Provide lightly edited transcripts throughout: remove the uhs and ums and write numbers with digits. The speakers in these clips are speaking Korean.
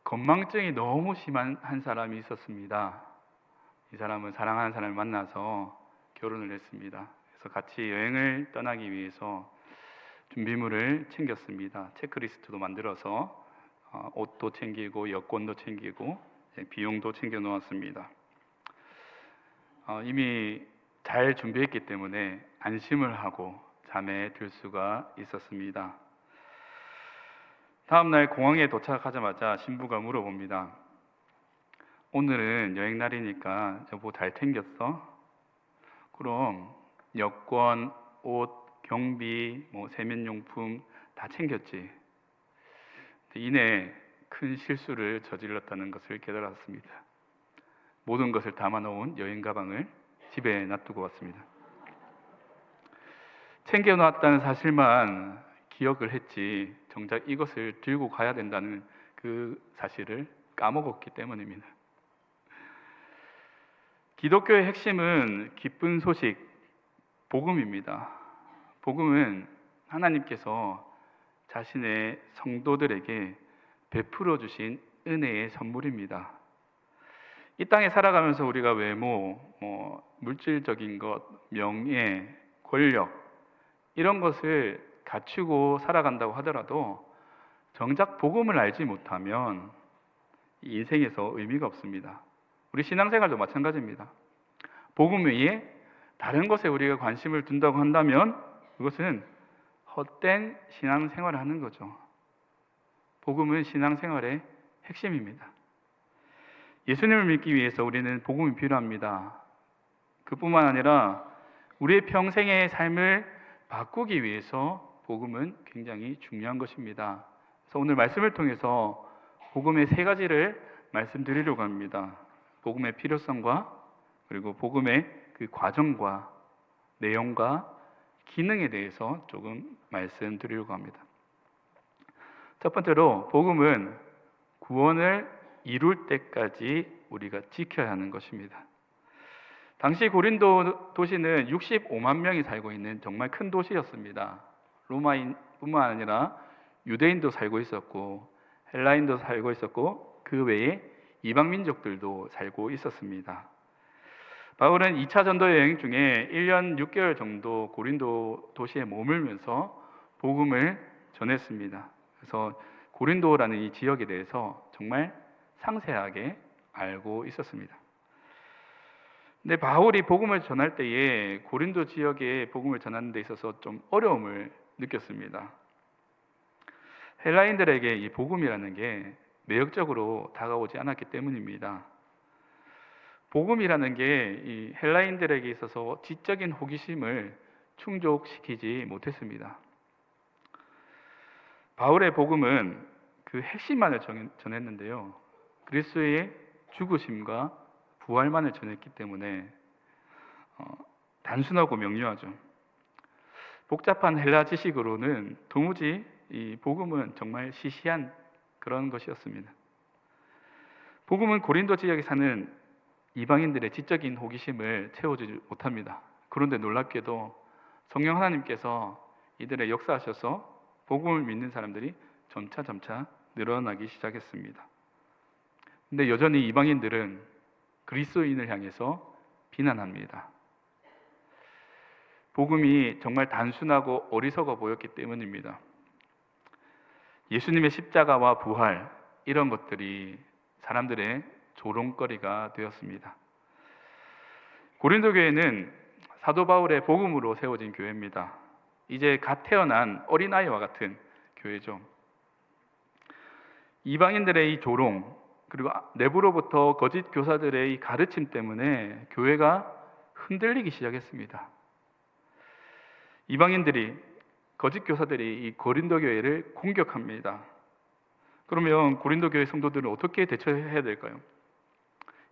건망증이 너무 심한 한 사람이 있었습니다. 이 사람은 사랑하는 사람을 만나서 결혼을 했습니다. 그래서 같이 여행을 떠나기 위해서 준비물을 챙겼습니다. 체크리스트도 만들어서 옷도 챙기고 여권도 챙기고 비용도 챙겨 놓았습니다. 이미 잘 준비했기 때문에 안심을 하고 잠에 들 수가 있었습니다. 다음날 공항에 도착하자마자 신부가 물어봅니다. 오늘은 여행 날이니까 여보 잘 챙겼어? 그럼 여권, 옷, 경비, 세면용품 다 챙겼지. 이내 큰 실수를 저질렀다는 것을 깨달았습니다. 모든 것을 담아놓은 여행 가방을 집에 놔두고 왔습니다. 챙겨놨다는 사실만 기억을 했지 정작 이것을 들고 가야 된다는 그 사실을 까먹었기 때문입니다. 기독교의 핵심은 기쁜 소식, 복음입니다. 복음은 하나님께서 자신의 성도들에게 베풀어 주신 은혜의 선물입니다. 이 땅에 살아가면서 우리가 외모, 물질적인 것, 명예, 권력 이런 것을 갖추고 살아간다고 하더라도 정작 복음을 알지 못하면 이 인생에서 의미가 없습니다. 우리 신앙생활도 마찬가지입니다. 복음 외에 다른 것에 우리가 관심을 둔다고 한다면 그것은 헛된 신앙생활을 하는 거죠. 복음은 신앙생활의 핵심입니다. 예수님을 믿기 위해서 우리는 복음이 필요합니다. 그뿐만 아니라 우리의 평생의 삶을 바꾸기 위해서 복음은 굉장히 중요한 것입니다. 그래서 오늘 말씀을 통해서 복음의 세 가지를 말씀드리려고 합니다. 복음의 필요성과 그리고 복음의 그 과정과 내용과 기능에 대해서 조금 말씀드리려고 합니다. 첫 번째로 복음은 구원을 이룰 때까지 우리가 지켜야 하는 것입니다. 당시 고린도 도시는 65만 명이 살고 있는 정말 큰 도시였습니다. 로마인뿐만 아니라 유대인도 살고 있었고 헬라인도 살고 있었고 그 외에 이방 민족들도 살고 있었습니다. 바울은 2차 전도 여행 중에 1년 6개월 정도 고린도 도시에 머물면서 복음을 전했습니다. 그래서 고린도라는 이 지역에 대해서 정말 상세하게 알고 있었습니다. 근데 바울이 복음을 전할 때에 고린도 지역에 복음을 전하는 데 있어서 좀 어려움을 느꼈습니다. 헬라인들에게 이 복음이라는 게 매력적으로 다가오지 않았기 때문입니다. 복음이라는 게 이 헬라인들에게 있어서 지적인 호기심을 충족시키지 못했습니다. 바울의 복음은 그 핵심만을 전했는데요. 그리스도의 죽으심과 부활만을 전했기 때문에 단순하고 명료하죠. 복잡한 헬라 지식으로는 도무지 이 복음은 정말 시시한 그런 것이었습니다. 복음은 고린도 지역에 사는 이방인들의 지적인 호기심을 채워주지 못합니다. 그런데 놀랍게도 성령 하나님께서 이들의 역사하셔서 복음을 믿는 사람들이 점차 늘어나기 시작했습니다. 근데 여전히 이방인들은 그리스도인을 향해서 비난합니다. 복음이 정말 단순하고 어리석어 보였기 때문입니다. 예수님의 십자가와 부활 이런 것들이 사람들의 조롱거리가 되었습니다. 고린도 교회는 사도 바울의 복음으로 세워진 교회입니다. 이제 갓 태어난 어린아이와 같은 교회죠. 이방인들의 이 조롱 그리고 내부로부터 거짓 교사들의 이 가르침 때문에 교회가 흔들리기 시작했습니다. 이방인들이 거짓 교사들이 이 고린도 교회를 공격합니다. 그러면 고린도 교회 성도들은 어떻게 대처해야 될까요?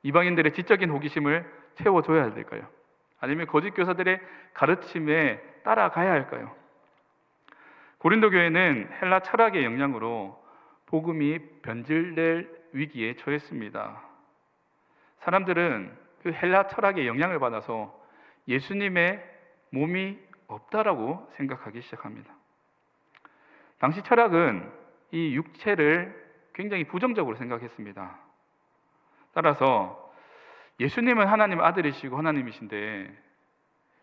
이방인들의 지적인 호기심을 채워줘야 될까요? 아니면 거짓 교사들의 가르침에 따라가야 할까요? 고린도 교회는 헬라 철학의 영향으로 복음이 변질될 위기에 처했습니다. 사람들은 그 헬라 철학의 영향을 받아서 예수님의 몸이 없다라고 생각하기 시작합니다. 당시 철학은 이 육체를 굉장히 부정적으로 생각했습니다. 따라서 예수님은 하나님 아들이시고 하나님이신데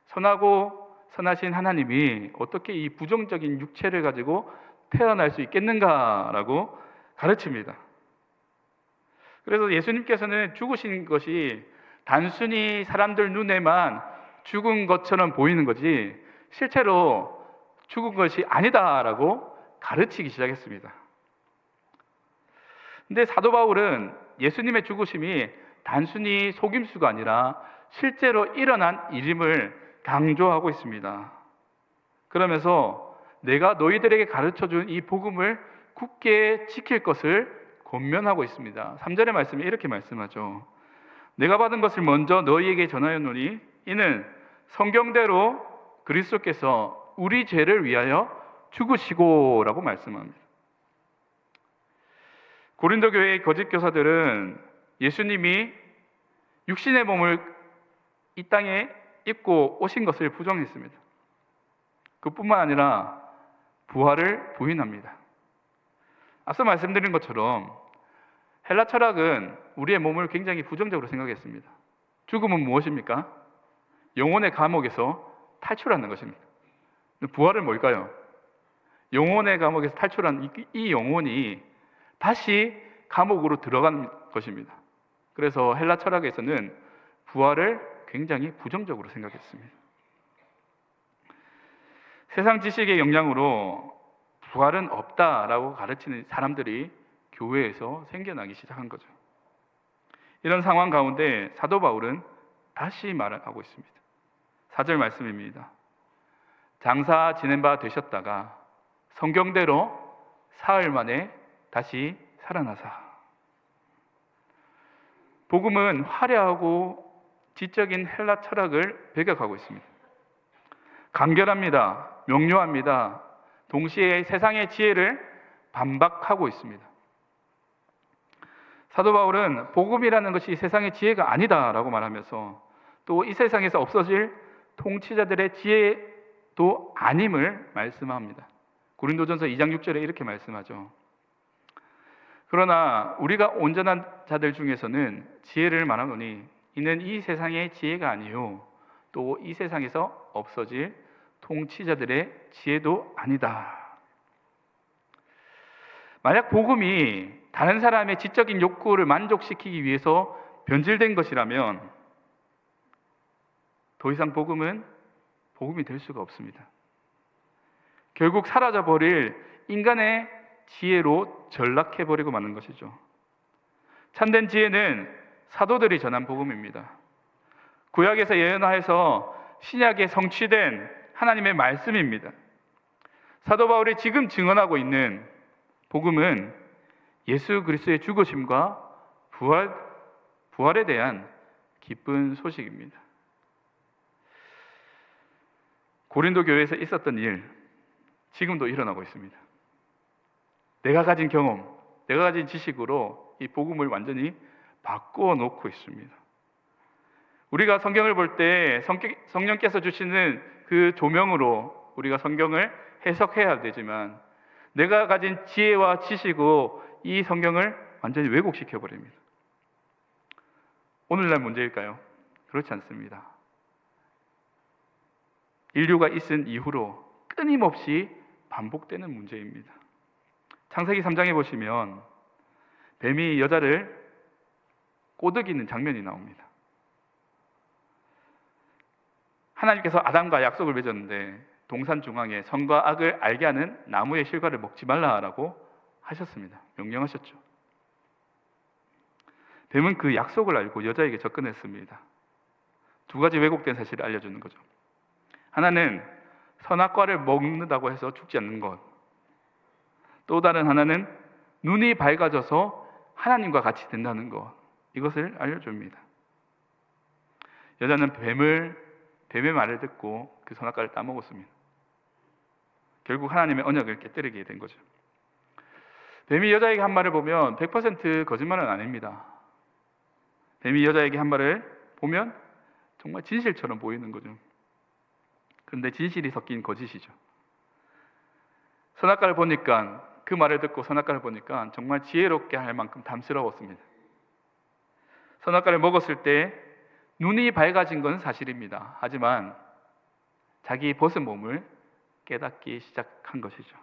선하고 선하신 하나님이 어떻게 이 부정적인 육체를 가지고 태어날 수 있겠는가라고 가르칩니다. 그래서 예수님께서는 죽으신 것이 단순히 사람들 눈에만 죽은 것처럼 보이는 거지 실제로 죽은 것이 아니다라고 가르치기 시작했습니다. 근데 사도 바울은 예수님의 죽으심이 단순히 속임수가 아니라 실제로 일어난 일임을 강조하고 있습니다. 그러면서 내가 너희들에게 가르쳐준 이 복음을 굳게 지킬 것을 권면하고 있습니다. 3절의 말씀에 이렇게 말씀하죠. 내가 받은 것을 먼저 너희에게 전하였노니 이는 성경대로 그리스도께서 우리 죄를 위하여 죽으시고 라고 말씀합니다. 고린도 교회의 거짓 교사들은 예수님이 육신의 몸을 이 땅에 입고 오신 것을 부정했습니다. 그뿐만 아니라 부활을 부인합니다. 앞서 말씀드린 것처럼 헬라 철학은 우리의 몸을 굉장히 부정적으로 생각했습니다. 죽음은 무엇입니까? 영혼의 감옥에서 탈출하는 것입니다. 부활은 뭘까요? 영혼의 감옥에서 탈출한 이 영혼이 다시 감옥으로 들어가는 것입니다. 그래서 헬라 철학에서는 부활을 굉장히 부정적으로 생각했습니다. 세상 지식의 영향으로 부활은 없다라고 가르치는 사람들이 교회에서 생겨나기 시작한 거죠. 이런 상황 가운데 사도 바울은 다시 말하고 있습니다. 4절 말씀입니다. 장사 지낸 바 되셨다가 성경대로 사흘 만에 다시 살아나사. 복음은 화려하고 지적인 헬라 철학을 배격하고 있습니다. 간결합니다. 명료합니다. 동시에 세상의 지혜를 반박하고 있습니다. 사도 바울은 복음이라는 것이 세상의 지혜가 아니다라고 말하면서 또 이 세상에서 없어질 통치자들의 지혜도 아님을 말씀합니다. 고린도전서 2장 6절에 이렇게 말씀하죠. 그러나 우리가 온전한 자들 중에서는 지혜를 말하노니 이는 이 세상의 지혜가 아니요 또 이 세상에서 없어질 통치자들의 지혜도 아니다. 만약 복음이 다른 사람의 지적인 욕구를 만족시키기 위해서 변질된 것이라면 더 이상 복음은 복음이 될 수가 없습니다. 결국 사라져버릴 인간의 지혜로 전락해버리고 마는 것이죠. 참된 지혜는 사도들이 전한 복음입니다. 구약에서 예언하여서 신약에 성취된 하나님의 말씀입니다. 사도 바울이 지금 증언하고 있는 복음은 예수 그리스도의 죽으심과 부활에 대한 기쁜 소식입니다. 고린도 교회에서 있었던 일, 지금도 일어나고 있습니다. 내가 가진 경험, 내가 가진 지식으로 이 복음을 완전히 바꾸어 놓고 있습니다. 우리가 성경을 볼 때 성령께서 주시는 그 조명으로 우리가 성경을 해석해야 되지만 내가 가진 지혜와 지식으로 이 성경을 완전히 왜곡시켜 버립니다. 오늘날 문제일까요? 그렇지 않습니다. 인류가 있은 이후로 끊임없이 반복되는 문제입니다. 창세기 3장에 보시면 뱀이 여자를 꼬드기는 장면이 나옵니다. 하나님께서 아담과 약속을 맺었는데 동산 중앙에 선과 악을 알게 하는 나무의 실과를 먹지 말라라고 하셨습니다. 명령하셨죠. 뱀은 그 약속을 알고 여자에게 접근했습니다. 두 가지 왜곡된 사실을 알려주는 거죠. 하나는 선악과를 먹는다고 해서 죽지 않는 것, 또 다른 하나는 눈이 밝아져서 하나님과 같이 된다는 것, 이것을 알려줍니다. 여자는 뱀의 말을 듣고 그 선악과를 따먹었습니다. 결국 하나님의 언약을 깨뜨리게 된 거죠. 뱀이 여자에게 한 말을 보면 100% 거짓말은 아닙니다. 뱀이 여자에게 한 말을 보면 정말 진실처럼 보이는 거죠. 그런데 진실이 섞인 거짓이죠. 선악과를 보니까 그 말을 듣고 선악과를 보니까 정말 지혜롭게 할 만큼 담스러웠습니다. 선악과를 먹었을 때 눈이 밝아진 건 사실입니다. 하지만 자기 벗은 몸을 깨닫기 시작한 것이죠.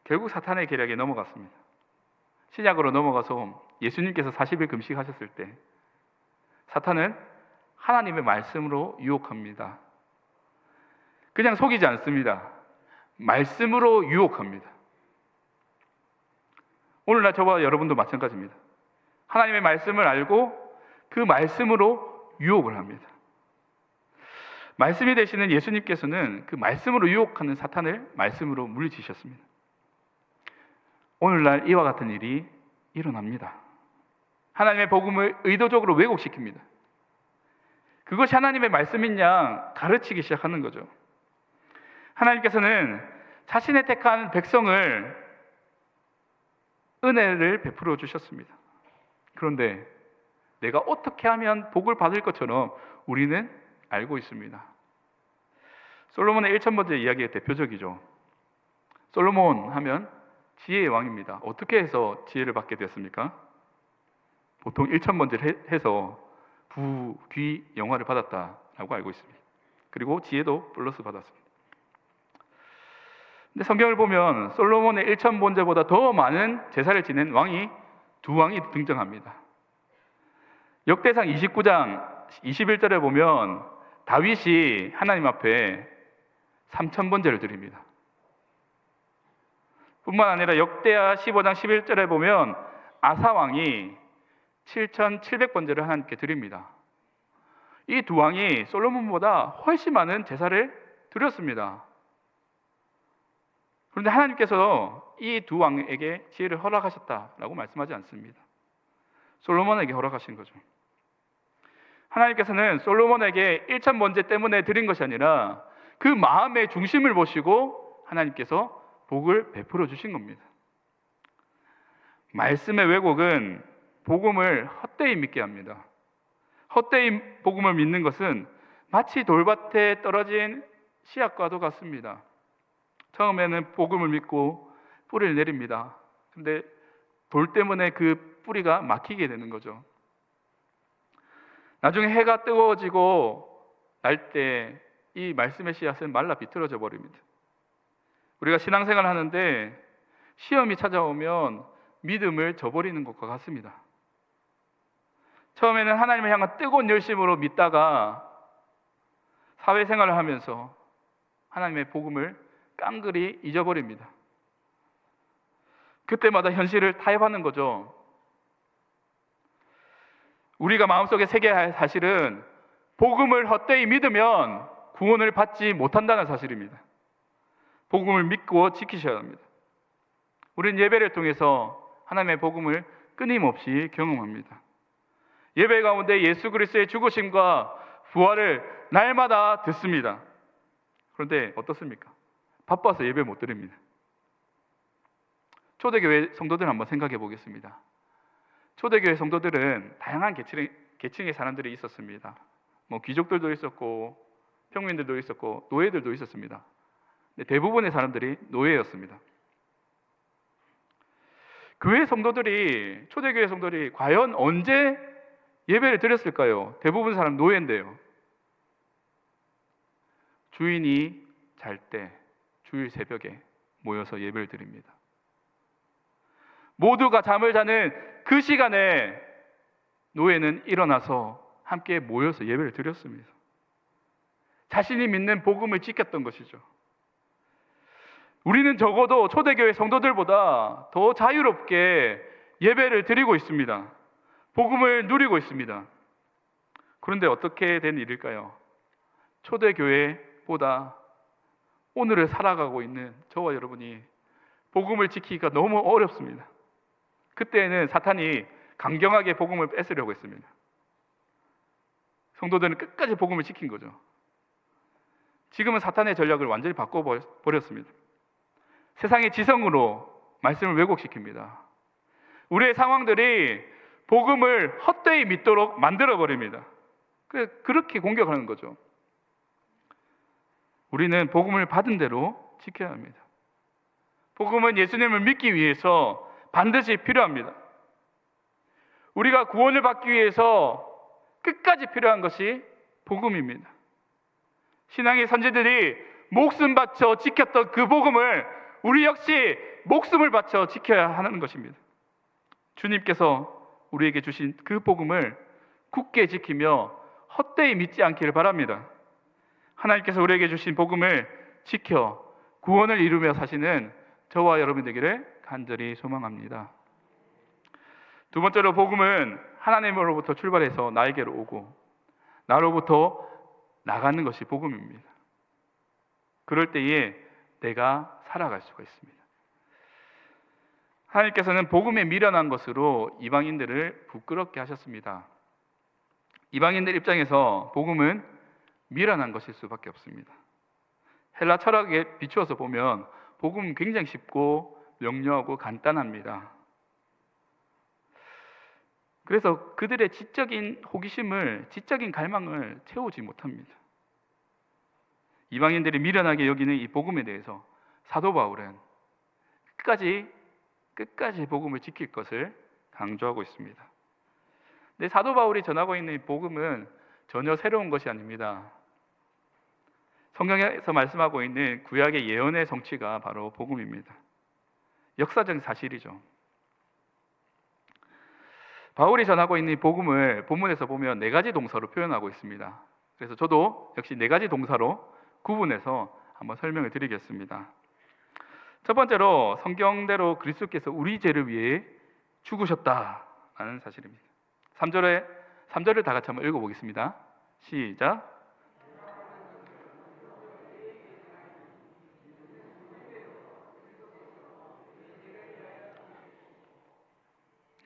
결국 사탄의 계략에 넘어갔습니다. 신약으로 넘어가서 예수님께서 40일 금식하셨을 때 사탄은 하나님의 말씀으로 유혹합니다. 그냥 속이지 않습니다. 말씀으로 유혹합니다. 오늘날 저와 여러분도 마찬가지입니다. 하나님의 말씀을 알고 그 말씀으로 유혹을 합니다. 말씀이 되시는 예수님께서는 그 말씀으로 유혹하는 사탄을 말씀으로 물리치셨습니다. 오늘날 이와 같은 일이 일어납니다. 하나님의 복음을 의도적으로 왜곡시킵니다. 그것이 하나님의 말씀인 양 가르치기 시작하는 거죠. 하나님께서는 자신의 택한 백성을 은혜를 베풀어 주셨습니다. 그런데 내가 어떻게 하면 복을 받을 것처럼 우리는 알고 있습니다. 솔로몬의 1000번째 이야기가 대표적이죠. 솔로몬 하면 지혜의 왕입니다. 어떻게 해서 지혜를 받게 되었습니까? 보통 1000번째를 해서 부, 귀, 영화를 받았다라고 알고 있습니다. 그리고 지혜도 플러스 받았습니다. 근데 성경을 보면 솔로몬의 1000번째보다 더 많은 제사를 지낸 왕이 두 왕이 등장합니다. 역대상 29장 21절에 보면 다윗이 하나님 앞에 3000번제를 드립니다. 뿐만 아니라 역대하 15장 11절에 보면 아사왕이 7700번제를 하나님께 드립니다. 이 두 왕이 솔로몬보다 훨씬 많은 제사를 드렸습니다. 그런데 하나님께서 이 두 왕에게 지혜를 허락하셨다라고 말씀하지 않습니다. 솔로몬에게 허락하신 거죠. 하나님께서는 솔로몬에게 1000번제 때문에 드린 것이 아니라 그 마음의 중심을 보시고 하나님께서 복을 베풀어 주신 겁니다. 말씀의 왜곡은 복음을 헛되이 믿게 합니다. 헛되이 복음을 믿는 것은 마치 돌밭에 떨어진 씨앗과도 같습니다. 처음에는 복음을 믿고 뿌리를 내립니다. 그런데 돌 때문에 그 뿌리가 막히게 되는 거죠. 나중에 해가 뜨거워지고 날 때 이 말씀의 씨앗은 말라 비틀어져 버립니다. 우리가 신앙생활을 하는데 시험이 찾아오면 믿음을 저버리는 것과 같습니다. 처음에는 하나님을 향한 뜨거운 열심으로 믿다가 사회생활을 하면서 하나님의 복음을 깡그리 잊어버립니다. 그때마다 현실을 타협하는 거죠. 우리가 마음속에 새겨야 할 사실은 복음을 헛되이 믿으면 구원을 받지 못한다는 사실입니다. 복음을 믿고 지키셔야 합니다. 우리는 예배를 통해서 하나님의 복음을 끊임없이 경험합니다. 예배 가운데 예수 그리스도의 죽으심과 부활을 날마다 듣습니다. 그런데 어떻습니까? 바빠서 예배 못 드립니다. 초대교회 성도들 한번 생각해 보겠습니다. 초대교회 성도들은 다양한 계층의 사람들이 있었습니다. 귀족들도 있었고 평민들도 있었고 노예들도 있었습니다. 근데 대부분의 사람들이 노예였습니다. 교회 성도들이 초대교회 성도들이 과연 언제 예배를 드렸을까요? 대부분 사람 노예인데요. 주인이 잘 때 주일 새벽에 모여서 예배를 드립니다. 모두가 잠을 자는 그 시간에 노예는 일어나서 함께 모여서 예배를 드렸습니다. 자신이 믿는 복음을 지켰던 것이죠. 우리는 적어도 초대교회 성도들보다 더 자유롭게 예배를 드리고 있습니다. 복음을 누리고 있습니다. 그런데 어떻게 된 일일까요? 초대교회보다 오늘을 살아가고 있는 저와 여러분이 복음을 지키기가 너무 어렵습니다. 그때는 사탄이 강경하게 복음을 뺏으려고 했습니다. 성도들은 끝까지 복음을 지킨 거죠. 지금은 사탄의 전략을 완전히 바꿔버렸습니다. 세상의 지성으로 말씀을 왜곡시킵니다. 우리의 상황들이 복음을 헛되이 믿도록 만들어버립니다. 그렇게 공격하는 거죠. 우리는 복음을 받은 대로 지켜야 합니다. 복음은 예수님을 믿기 위해서 반드시 필요합니다. 우리가 구원을 받기 위해서 끝까지 필요한 것이 복음입니다. 신앙의 선지들이 목숨 바쳐 지켰던 그 복음을 우리 역시 목숨을 바쳐 지켜야 하는 것입니다. 주님께서 우리에게 주신 그 복음을 굳게 지키며 헛되이 믿지 않기를 바랍니다. 하나님께서 우리에게 주신 복음을 지켜 구원을 이루며 사시는 저와 여러분 되기를 간절히 소망합니다. 두 번째로, 복음은 하나님으로부터 출발해서 나에게로 오고 나로부터 나가는 것이 복음입니다. 그럴 때에 내가 살아갈 수가 있습니다. 하나님께서는 복음에 미련한 것으로 이방인들을 부끄럽게 하셨습니다. 이방인들 입장에서 복음은 미련한 것일 수밖에 없습니다. 헬라 철학에 비추어서 보면 복음은 굉장히 쉽고 명료하고 간단합니다. 그래서 그들의 지적인 호기심을, 지적인 갈망을 채우지 못합니다. 이방인들이 미련하게 여기는 이 복음에 대해서 사도 바울은 끝까지 복음을 지킬 것을 강조하고 있습니다. 근데 사도 바울이 전하고 있는 이 복음은 전혀 새로운 것이 아닙니다. 성경에서 말씀하고 있는 구약의 예언의 성취가 바로 복음입니다. 역사적인 사실이죠. 바울이 전하고 있는 이 복음을 본문에서 보면 네 가지 동사로 표현하고 있습니다. 그래서 저도 역시 네 가지 동사로 구분해서 한번 설명을 드리겠습니다. 첫 번째로, 성경대로 그리스도께서 우리 죄를 위해 죽으셨다라는 사실입니다. 3절을 다 같이 한번 읽어보겠습니다. 시작.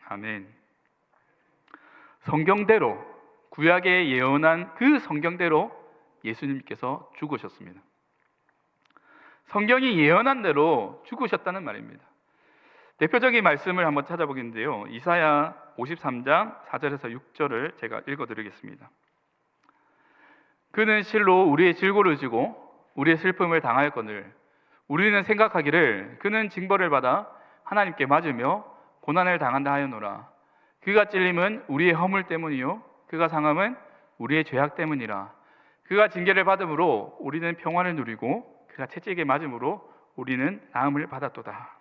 아멘. 성경대로, 구약에 예언한 그 성경대로 예수님께서 죽으셨습니다. 성경이 예언한 대로 죽으셨다는 말입니다. 대표적인 말씀을 한번 찾아보겠는데요, 이사야 53장 4절에서 6절을 제가 읽어드리겠습니다. 그는 실로 우리의 질고를 지고 우리의 슬픔을 당하였거늘 우리는 생각하기를 그는 징벌을 받아 하나님께 맞으며 고난을 당한다 하였노라. 그가 찔림은 우리의 허물 때문이요 그가 상함은 우리의 죄악 때문이라. 그가 징계를 받음으로 우리는 평화를 누리고 그가 채찍에 맞음으로 우리는 나음을 받았도다.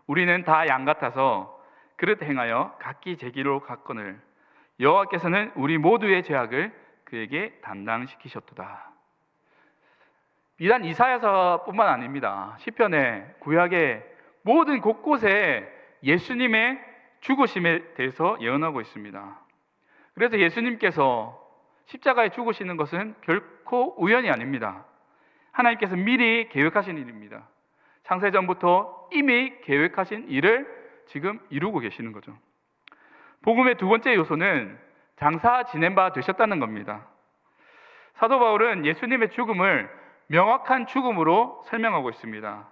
우리는 다 양 같아서 그릇 행하여 각기 제 길로 갔거늘 여호와께서는 우리 모두의 죄악을 그에게 담당시키셨도다. 비단 이사야서뿐만 아닙니다. 시편의, 구약의 모든 곳곳에 예수님의 죽으심에 대해서 예언하고 있습니다. 그래서 예수님께서 십자가에 죽으시는 것은 결코 우연이 아닙니다. 하나님께서 미리 계획하신 일입니다. 창세전부터 이미 계획하신 일을 지금 이루고 계시는 거죠. 복음의 두 번째 요소는 장사 지낸 바 되셨다는 겁니다. 사도 바울은 예수님의 죽음을 명확한 죽음으로 설명하고 있습니다.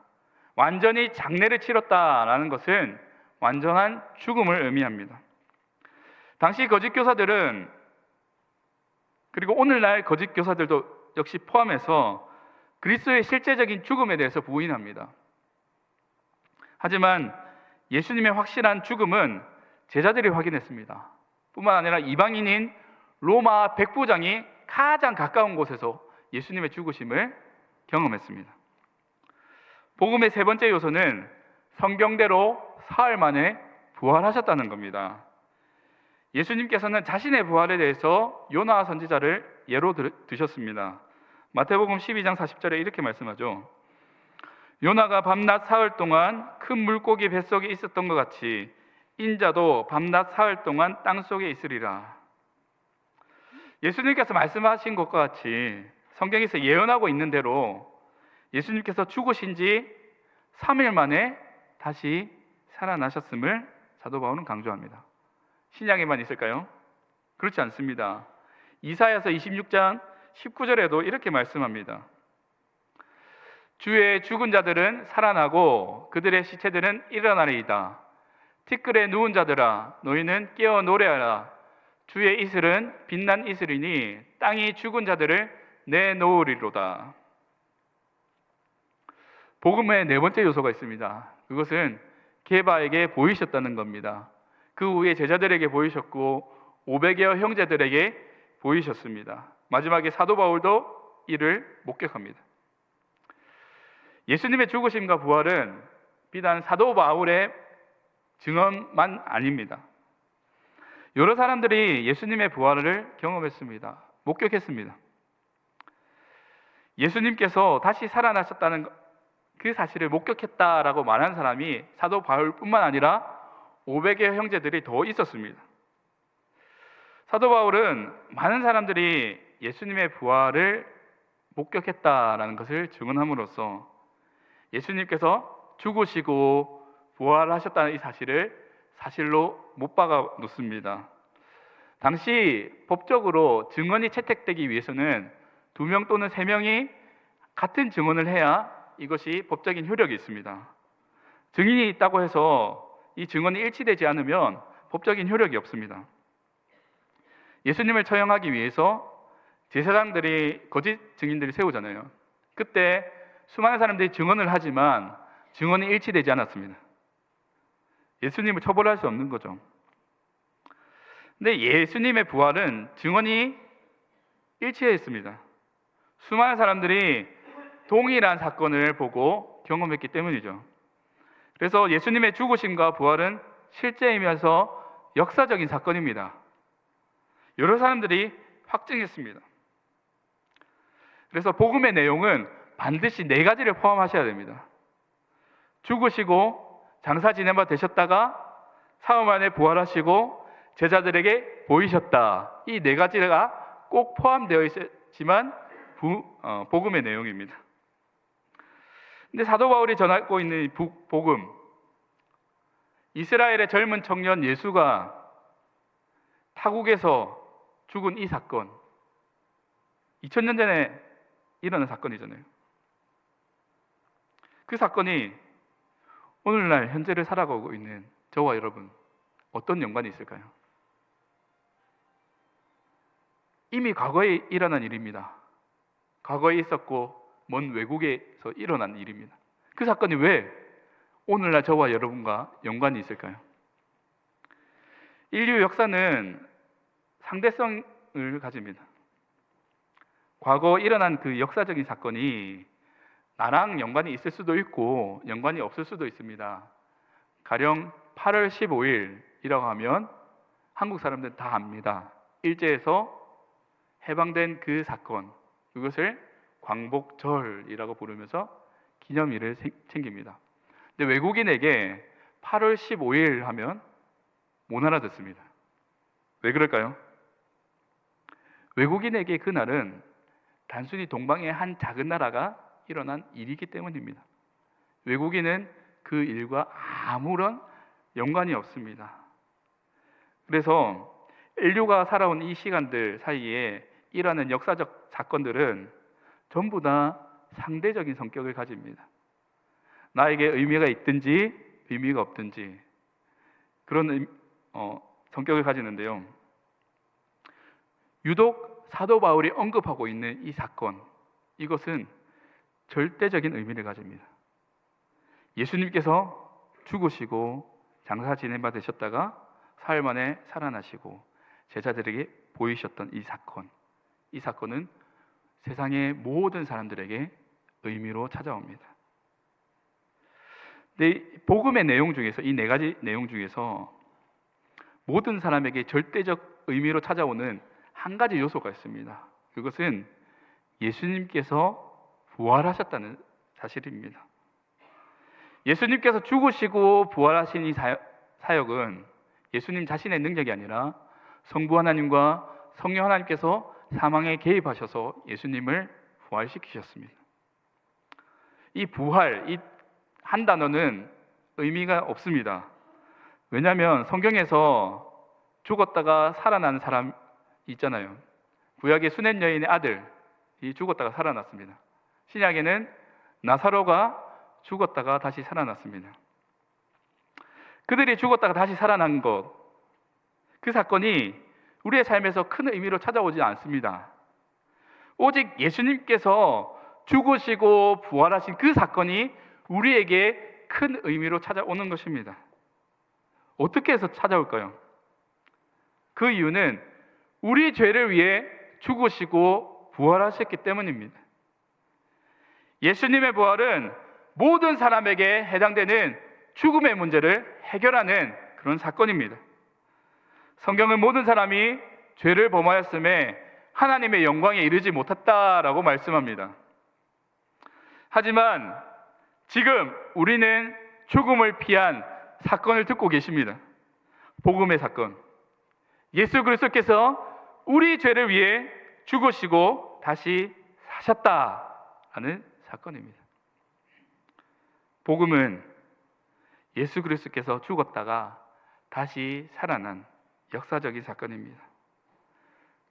완전히 장례를 치렀다라는 것은 완전한 죽음을 의미합니다. 당시 거짓 교사들은, 그리고 오늘날 거짓 교사들도 역시 포함해서 그리스도의 실제적인 죽음에 대해서 부인합니다. 하지만 예수님의 확실한 죽음은 제자들이 확인했습니다. 뿐만 아니라 이방인인 로마 백부장이 가장 가까운 곳에서 예수님의 죽으심을 경험했습니다. 복음의 세 번째 요소는 성경대로 사흘 만에 부활하셨다는 겁니다. 예수님께서는 자신의 부활에 대해서 요나 선지자를 예로 드셨습니다. 마태복음 12장 40절에 이렇게 말씀하죠. 요나가 밤낮 사흘 동안 큰 물고기 뱃속에 있었던 것 같이 인자도 밤낮 사흘 동안 땅속에 있으리라. 예수님께서 말씀하신 것과 같이 성경에서 예언하고 있는 대로 예수님께서 죽으신 지 3일 만에 다시 살아나셨음을 사도 바울은 강조합니다. 신약에만 있을까요? 그렇지 않습니다. 이사야서 26장 19절에도 이렇게 말씀합니다. 주의 죽은 자들은 살아나고 그들의 시체들은 일어나리이다. 티끌에 누운 자들아 너희는 깨어 노래하라. 주의 이슬은 빛난 이슬이니 땅이 죽은 자들을 내놓으리로다. 복음의 네 번째 요소가 있습니다. 그것은 게바에게 보이셨다는 겁니다. 그 후에 제자들에게 보이셨고 500여 형제들에게 보이셨습니다. 마지막에 사도 바울도 이를 목격합니다. 예수님의 죽으심과 부활은 비단 사도 바울의 증언만 아닙니다. 여러 사람들이 예수님의 부활을 경험했습니다. 목격했습니다. 예수님께서 다시 살아나셨다는 그 사실을 목격했다라고 말한 사람이 사도 바울뿐만 아니라 500여 형제들이 더 있었습니다. 사도 바울은 많은 사람들이 예수님의 부활을 목격했다라는 것을 증언함으로써 예수님께서 죽으시고 부활하셨다는 이 사실을 사실로 못 박아 놓습니다. 당시 법적으로 증언이 채택되기 위해서는 2명 또는 3명이 같은 증언을 해야 이것이 법적인 효력이 있습니다. 증인이 있다고 해서 이 증언이 일치되지 않으면 법적인 효력이 없습니다. 예수님을 처형하기 위해서 제사장들이 거짓 증인들을 세우잖아요. 그때 수많은 사람들이 증언을 하지만 증언이 일치되지 않았습니다. 예수님을 처벌할 수 없는 거죠. 근데 예수님의 부활은 증언이 일치했습니다. 수많은 사람들이 동일한 사건을 보고 경험했기 때문이죠. 그래서 예수님의 죽으심과 부활은 실제이면서 역사적인 사건입니다. 여러 사람들이 확증했습니다. 그래서 복음의 내용은 반드시 4가지를 포함하셔야 됩니다. 죽으시고 장사 지내마 되셨다가 사흘 만에 부활하시고 제자들에게 보이셨다. 이 4가지가 꼭 포함되어 있지만 복음의 내용입니다. 근데 사도 바울이 전하고 있는 복음, 이스라엘의 젊은 청년 예수가 타국에서 죽은 이 사건, 2000년 전에 일어난 사건이잖아요. 그 사건이 오늘날 현재를 살아가고 있는 저와 여러분 어떤 연관이 있을까요? 이미 과거에 일어난 일입니다. 과거에 있었고 먼 외국에서 일어난 일입니다. 그 사건이 왜 오늘날 저와 여러분과 연관이 있을까요? 인류 역사는 상대성을 가집니다. 과거 일어난 그 역사적인 사건이 나랑 연관이 있을 수도 있고 연관이 없을 수도 있습니다. 가령 8월 15일이라고 하면 한국 사람들은 다 압니다. 일제에서 해방된 그 사건, 그것을 광복절이라고 부르면서 기념일을 챙깁니다. 근데 외국인에게 8월 15일 하면 못 알아듣습니다. 왜 그럴까요? 외국인에게 그날은 단순히 동방의 한 작은 나라가 일어난 일이기 때문입니다. 외국인은 그 일과 아무런 연관이 없습니다. 그래서 인류가 살아온 이 시간들 사이에 일어나는 역사적 사건들은 전부 다 상대적인 성격을 가집니다. 나에게 의미가 있든지 의미가 없든지 그런 성격을 가지는데요. 유독 사도 바울이 언급하고 있는 이 사건, 이것은 절대적인 의미를 가집니다. 예수님께서 죽으시고 장사 지내마 되셨다가 사흘 만에 살아나시고 제자들에게 보이셨던 이 사건은 세상의 모든 사람들에게 의미로 찾아옵니다. 근데 복음의 내용 중에서 이 4가지 내용 중에서 모든 사람에게 절대적 의미로 찾아오는 한 가지 요소가 있습니다. 그것은 예수님께서 부활하셨다는 사실입니다. 예수님께서 죽으시고 부활하신 이 사역은 예수님 자신의 능력이 아니라 성부 하나님과 성령 하나님께서 사망에 개입하셔서 예수님을 부활시키셨습니다. 이 부활, 이 한 단어는 의미가 없습니다. 왜냐하면 성경에서 죽었다가 살아난 사람 있잖아요. 구약의 수냄 여인의 아들이 죽었다가 살아났습니다. 신약에는 나사로가 죽었다가 다시 살아났습니다. 그들이 죽었다가 다시 살아난 것, 그 사건이 우리의 삶에서 큰 의미로 찾아오지 않습니다. 오직 예수님께서 죽으시고 부활하신 그 사건이 우리에게 큰 의미로 찾아오는 것입니다. 어떻게 해서 찾아올까요? 그 이유는 우리 죄를 위해 죽으시고 부활하셨기 때문입니다. 예수님의 부활은 모든 사람에게 해당되는 죽음의 문제를 해결하는 그런 사건입니다. 성경은 모든 사람이 죄를 범하였음에 하나님의 영광에 이르지 못했다라고 말씀합니다. 하지만 지금 우리는 죽음을 피한 사건을 듣고 계십니다. 복음의 사건. 예수 그리스도께서 우리 죄를 위해 죽으시고 다시 사셨다라는 사건입니다. 복음은 예수 그리스도께서 죽었다가 다시 살아난 역사적인 사건입니다.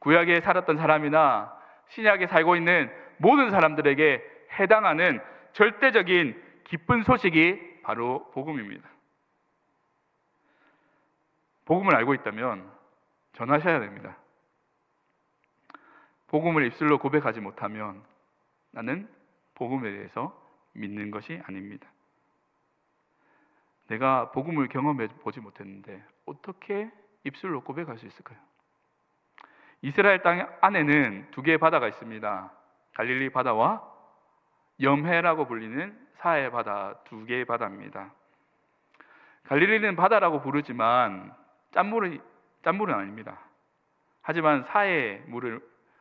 구약에 살았던 사람이나 신약에 살고 있는 모든 사람들에게 해당하는 절대적인 기쁜 소식이 바로 복음입니다. 복음을 알고 있다면 전하셔야 됩니다. 복음을 입술로 고백하지 못하면 나는 복음에 대해서 믿는 것이 아닙니다. 내가 복음을 경험해 보지 못했는데 어떻게 입술로 고백할 수 있을까요? 이스라엘 땅 안에는 두 개의 바다가 있습니다. 갈릴리 바다와 염해라고 불리는 사해 바다, 두 개의 바다입니다. 갈릴리는 바다라고 부르지만 짠물은 아닙니다. 하지만 사해 물을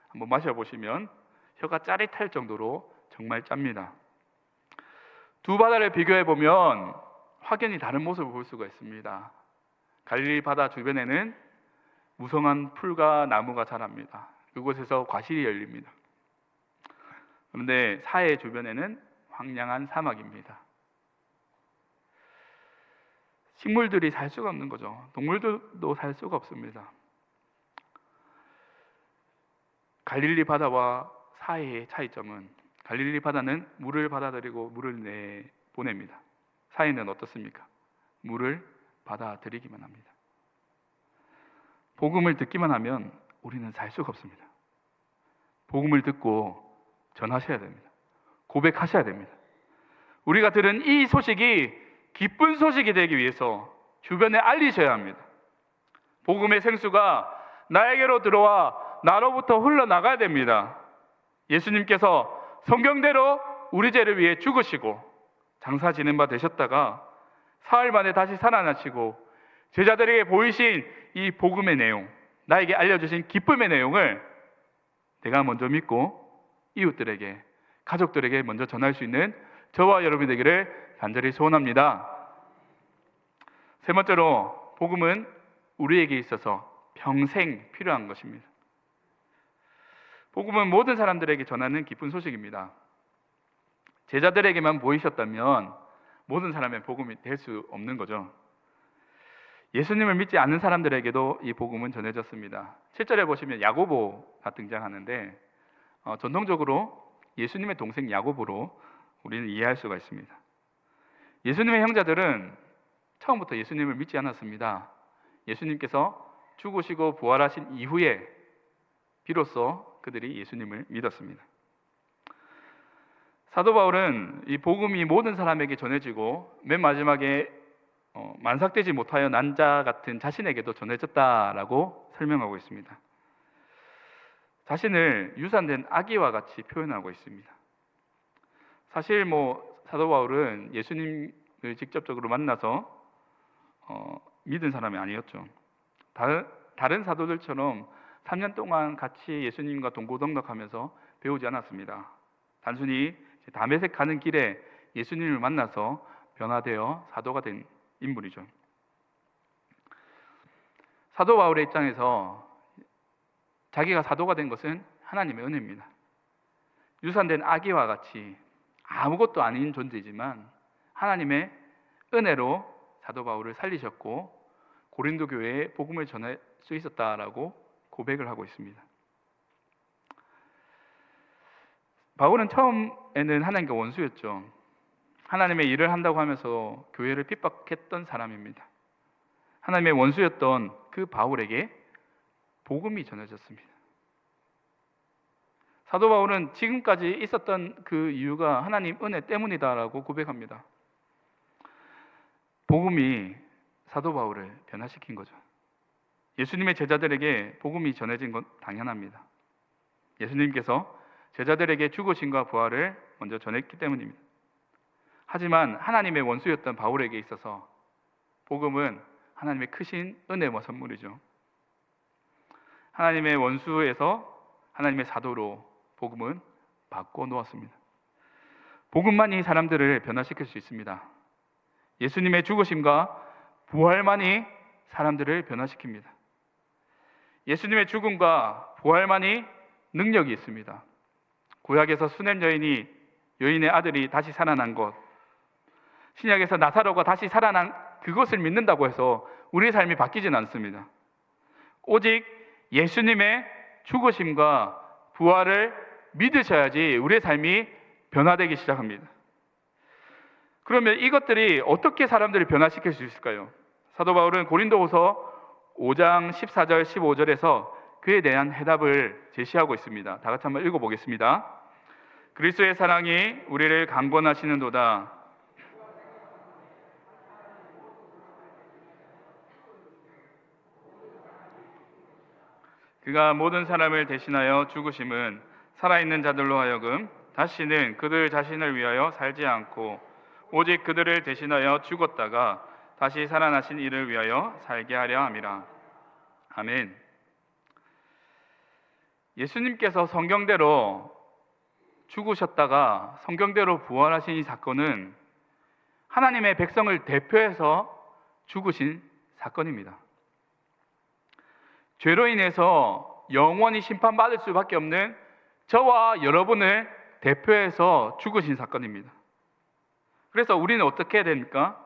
한번 마셔보시면 혀가 짜릿할 정도로 정말 짭니다. 두 바다를 비교해 보면 확연히 다른 모습을 볼 수가 있습니다. 갈릴리 바다 주변에는 무성한 풀과 나무가 자랍니다. 그곳에서 과실이 열립니다. 그런데 사해 주변에는 황량한 사막입니다. 식물들이 살 수가 없는 거죠. 동물들도 살 수가 없습니다. 갈릴리 바다와 사해의 차이점은 갈릴리 바다는 물을 받아들이고 물을 내보냅니다. 사해는 어떻습니까? 물을 받아들이기만 합니다. 복음을 듣기만 하면 우리는 살 수가 없습니다. 복음을 듣고 전하셔야 됩니다. 고백하셔야 됩니다. 우리가 들은 이 소식이 기쁜 소식이 되기 위해서 주변에 알리셔야 합니다. 복음의 생수가 나에게로 들어와 나로부터 흘러나가야 됩니다. 예수님께서 성경대로 우리 죄를 위해 죽으시고 장사 지는 바 되셨다가 사흘 만에 다시 살아나시고 제자들에게 보이신 이 복음의 내용, 나에게 알려주신 기쁨의 내용을 내가 먼저 믿고 이웃들에게, 가족들에게 먼저 전할 수 있는 저와 여러분이 되기를 간절히 소원합니다. 세 번째로, 복음은 우리에게 있어서 평생 필요한 것입니다. 복음은 모든 사람들에게 전하는 기쁜 소식입니다. 제자들에게만 보이셨다면 모든 사람의 복음이 될 수 없는 거죠. 예수님을 믿지 않는 사람들에게도 이 복음은 전해졌습니다. 7절에 보시면 야고보가 등장하는데 전통적으로 예수님의 동생 야고보로 우리는 이해할 수가 있습니다. 예수님의 형제들은 처음부터 예수님을 믿지 않았습니다. 예수님께서 죽으시고 부활하신 이후에 비로소 그들이 예수님을 믿었습니다. 사도 바울은 이 복음이 모든 사람에게 전해지고 맨 마지막에 만삭되지 못하여 난 자 같은 자신에게도 전해졌다라고 설명하고 있습니다. 자신을 유산된 아기와 같이 표현하고 있습니다. 사실 사도 바울은 예수님을 직접적으로 만나서 믿은 사람이 아니었죠. 다른 사도들처럼 3년 동안 같이 예수님과 동고동락하면서 배우지 않았습니다. 단순히 다메섹 가는 길에 예수님을 만나서 변화되어 사도가 된 인물이죠. 사도 바울의 입장에서 자기가 사도가 된 것은 하나님의 은혜입니다. 유산된 아기와 같이 아무것도 아닌 존재이지만 하나님의 은혜로 사도 바울을 살리셨고 고린도 교회에 복음을 전할 수 있었다라고 고백을 하고 있습니다. 바울은 처음에는 하나님과 원수였죠. 하나님의 일을 한다고 하면서 교회를 핍박했던 사람입니다. 하나님의 원수였던 그 바울에게 복음이 전해졌습니다. 사도 바울은 지금까지 있었던 그 이유가 하나님 은혜 때문이다라고 고백합니다. 복음이 사도 바울을 변화시킨 거죠. 예수님의 제자들에게 복음이 전해진 건 당연합니다. 예수님께서 제자들에게 죽으심과 부활을 먼저 전했기 때문입니다. 하지만 하나님의 원수였던 바울에게 있어서 복음은 하나님의 크신 은혜와 선물이죠. 하나님의 원수에서 하나님의 사도로 복음은 바꿔 놓았습니다. 복음만이 사람들을 변화시킬 수 있습니다. 예수님의 죽으심과 부활만이 사람들을 변화시킵니다. 예수님의 죽음과 부활만이 능력이 있습니다. 구약에서 수넴 여인의 아들이 다시 살아난 것, 신약에서 나사로가 다시 살아난 그것을 믿는다고 해서 우리의 삶이 바뀌지는 않습니다. 오직 예수님의 죽으심과 부활을 믿으셔야지 우리의 삶이 변화되기 시작합니다. 그러면 이것들이 어떻게 사람들을 변화시킬 수 있을까요? 사도 바울은 고린도후서 5장 14절 15절에서 그에 대한 해답을 제시하고 있습니다. 다 같이 한번 읽어보겠습니다. 그리스도의 사랑이 우리를 강권하시는도다. 그가 모든 사람을 대신하여 죽으심은 살아있는 자들로 하여금 다시는 그들 자신을 위하여 살지 않고 오직 그들을 대신하여 죽었다가 다시 살아나신 이를 위하여 살게 하려 함이라. 아멘. 예수님께서 성경대로 죽으셨다가 성경대로 부활하신 이 사건은 하나님의 백성을 대표해서 죽으신 사건입니다. 죄로 인해서 영원히 심판받을 수밖에 없는 저와 여러분을 대표해서 죽으신 사건입니다. 그래서 우리는 어떻게 해야 됩니까?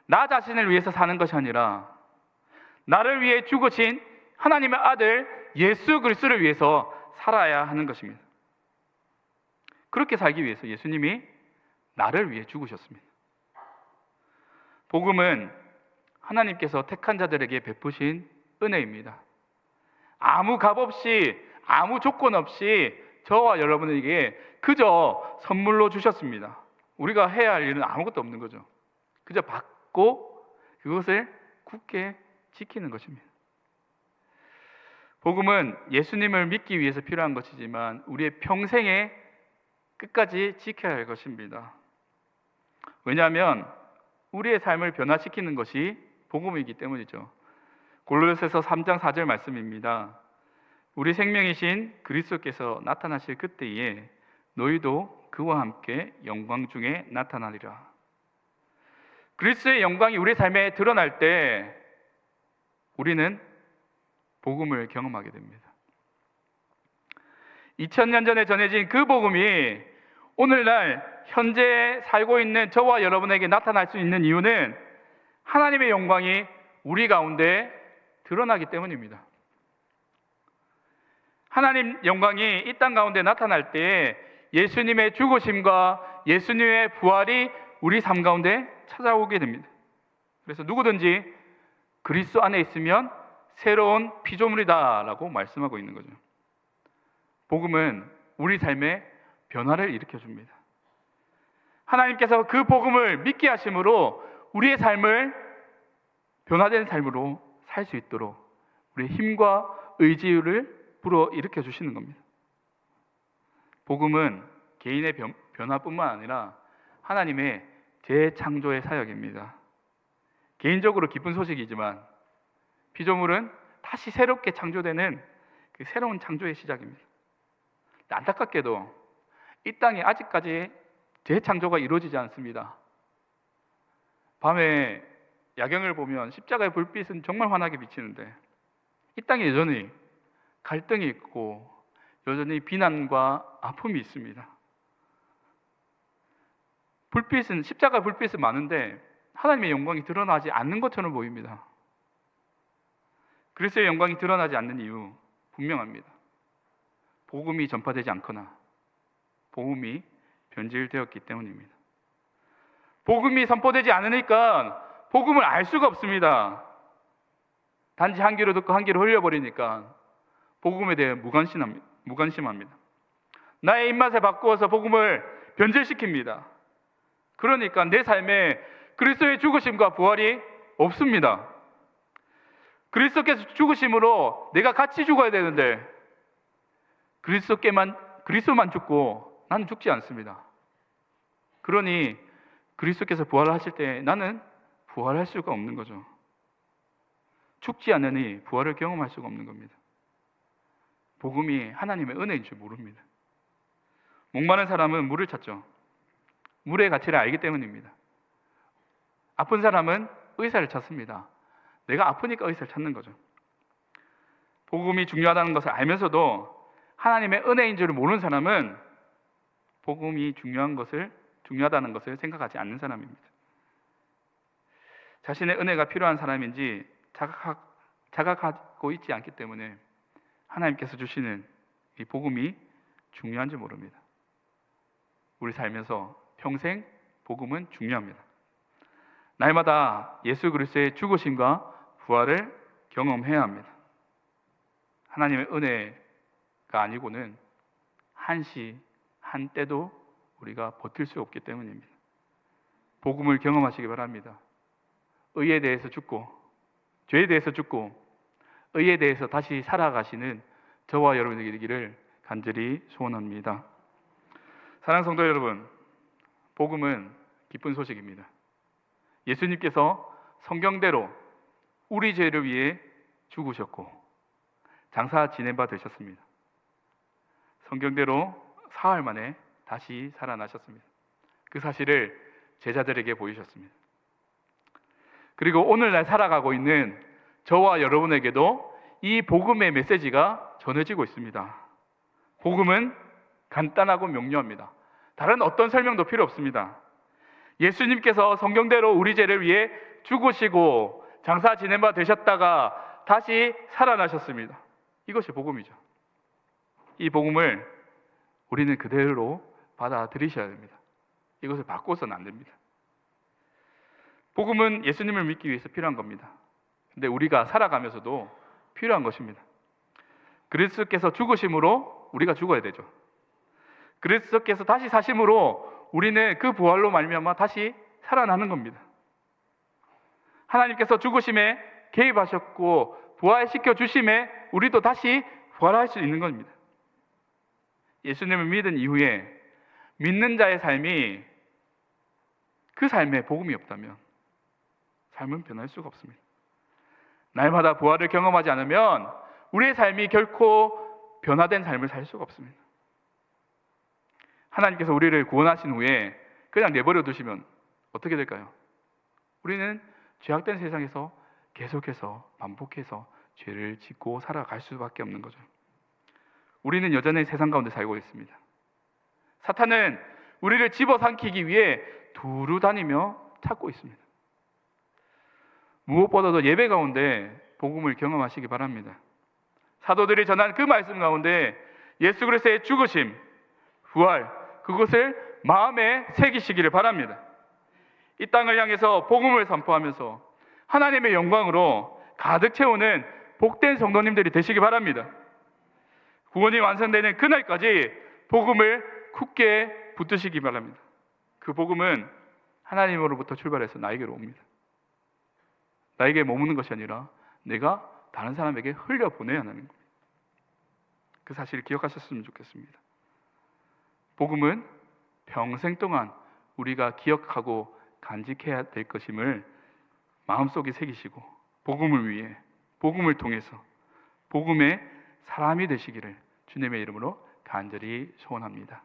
나 자신을 위해서 사는 것이 아니라 나를 위해 죽으신 하나님의 아들 예수 그리스도를 위해서 살아야 하는 것입니다. 그렇게 살기 위해서 예수님이 나를 위해 죽으셨습니다. 복음은 하나님께서 택한 자들에게 베푸신 은혜입니다. 아무 값 없이, 아무 조건 없이 저와 여러분에게 그저 선물로 주셨습니다. 우리가 해야 할 일은 아무것도 없는 거죠. 그저 받고 그것을 굳게 지키는 것입니다. 복음은 예수님을 믿기 위해서 필요한 것이지만 우리의 평생에 끝까지 지켜야 할 것입니다. 왜냐하면 우리의 삶을 변화시키는 것이 복음이기 때문이죠. 골로새서 3장 4절 말씀입니다. 우리 생명이신 그리스도께서 나타나실 그때에 너희도 그와 함께 영광 중에 나타나리라. 그리스도의 영광이 우리 삶에 드러날 때 우리는 복음을 경험하게 됩니다. 2000년 전에 전해진 그 복음이 오늘날 현재 살고 있는 저와 여러분에게 나타날 수 있는 이유는 하나님의 영광이 우리 가운데 드러나기 때문입니다. 하나님 영광이 이 땅 가운데 나타날 때 예수님의 죽으심과 예수님의 부활이 우리 삶 가운데 찾아오게 됩니다. 그래서 누구든지 그리스도 안에 있으면 새로운 피조물이다라고 말씀하고 있는 거죠. 복음은 우리 삶에 변화를 일으켜 줍니다. 하나님께서 그 복음을 믿게 하심으로 우리의 삶을 변화된 삶으로 살 수 있도록 우리의 힘과 의지를 불어일으켜 주시는 겁니다. 복음은 개인의 변화뿐만 아니라 하나님의 재창조의 사역입니다. 개인적으로 기쁜 소식이지만 피조물은 다시 새롭게 창조되는 그 새로운 창조의 시작입니다. 안타깝게도 이 땅에 아직까지 재창조가 이루어지지 않습니다. 밤에 야경을 보면 십자가의 불빛은 정말 환하게 비치는데 이 땅에 여전히 갈등이 있고 여전히 비난과 아픔이 있습니다. 십자가 불빛은 많은데 하나님의 영광이 드러나지 않는 것처럼 보입니다. 그리스도의 영광이 드러나지 않는 이유 분명합니다. 복음이 전파되지 않거나 복음이 변질되었기 때문입니다. 복음이 선포되지 않으니까 복음을 알 수가 없습니다. 단지 한 귀로 듣고 한 귀로 흘려버리니까 복음에 대해 무관심합니다. 나의 입맛에 바꾸어서 복음을 변질시킵니다. 그러니까 내 삶에 그리스도의 죽으심과 부활이 없습니다. 그리스도께서 죽으심으로 내가 같이 죽어야 되는데 그리스도만 죽고 나는 죽지 않습니다. 그러니 그리스도께서 부활하실 때 나는 부활할 수가 없는 거죠. 죽지 않으니 부활을 경험할 수가 없는 겁니다. 복음이 하나님의 은혜인 줄 모릅니다. 목마른 사람은 물을 찾죠. 물의 가치를 알기 때문입니다. 아픈 사람은 의사를 찾습니다. 내가 아프니까 의사를 찾는 거죠. 복음이 중요하다는 것을 알면서도 하나님의 은혜인 줄 모르는 사람은 복음이 중요하다는 것을 생각하지 않는 사람입니다. 자신의 은혜가 필요한 사람인지 자각하고 있지 않기 때문에 하나님께서 주시는 이 복음이 중요한지 모릅니다. 우리 살면서 평생 복음은 중요합니다. 날마다 예수 그리스도의 죽으심과 부활을 경험해야 합니다. 하나님의 은혜가 아니고는 한시 한때도 우리가 버틸 수 없기 때문입니다. 복음을 경험하시기 바랍니다. 의에 대해서 죽고 죄에 대해서 죽고 의에 대해서 다시 살아가시는 저와 여러분에게 되기를 간절히 소원합니다. 사랑하는 성도 여러분, 복음은 기쁜 소식입니다. 예수님께서 성경대로 우리 죄를 위해 죽으셨고 장사 지낸 바 되셨습니다. 성경대로 사흘 만에 다시 살아나셨습니다. 그 사실을 제자들에게 보이셨습니다. 그리고 오늘날 살아가고 있는 저와 여러분에게도 이 복음의 메시지가 전해지고 있습니다. 복음은 간단하고 명료합니다. 다른 어떤 설명도 필요 없습니다. 예수님께서 성경대로 우리 죄를 위해 죽으시고 장사 지낸 바 되셨다가 다시 살아나셨습니다. 이것이 복음이죠. 이 복음을 우리는 그대로 받아들이셔야 됩니다. 이것을 바꿔서는 안 됩니다. 복음은 예수님을 믿기 위해서 필요한 겁니다. 근데 우리가 살아가면서도 필요한 것입니다. 그리스도께서 죽으심으로 우리가 죽어야 되죠. 그리스도께서 다시 사심으로 우리는 그 부활로 말미암아 다시 살아나는 겁니다. 하나님께서 죽으심에 개입하셨고 부활시켜 주심에 우리도 다시 부활할 수 있는 겁니다. 예수님을 믿은 이후에 믿는 자의 삶이 그 삶에 복음이 없다면 삶은 변할 수가 없습니다. 날마다 부활을 경험하지 않으면 우리의 삶이 결코 변화된 삶을 살 수가 없습니다. 하나님께서 우리를 구원하신 후에 그냥 내버려 두시면 어떻게 될까요? 우리는 죄악된 세상에서 계속해서 반복해서 죄를 짓고 살아갈 수밖에 없는 거죠. 우리는 여전히 세상 가운데 살고 있습니다. 사탄은 우리를 집어삼키기 위해 두루 다니며 찾고 있습니다. 무엇보다도 예배 가운데 복음을 경험하시기 바랍니다. 사도들이 전한 그 말씀 가운데 예수 그리스도의 죽으심, 부활, 그것을 마음에 새기시기를 바랍니다. 이 땅을 향해서 복음을 선포하면서 하나님의 영광으로 가득 채우는 복된 성도님들이 되시기 바랍니다. 구원이 완성되는 그날까지 복음을 굳게 붙드시기 바랍니다. 그 복음은 하나님으로부터 출발해서 나에게로 옵니다. 나에게 머무는 것이 아니라 내가 다른 사람에게 흘려보내야 하는 겁니다. 그 사실을 기억하셨으면 좋겠습니다. 복음은 평생 동안 우리가 기억하고 간직해야 될 것임을 마음속에 새기시고 복음을 위해, 복음을 통해서 복음의 사람이 되시기를 주님의 이름으로 간절히 소원합니다.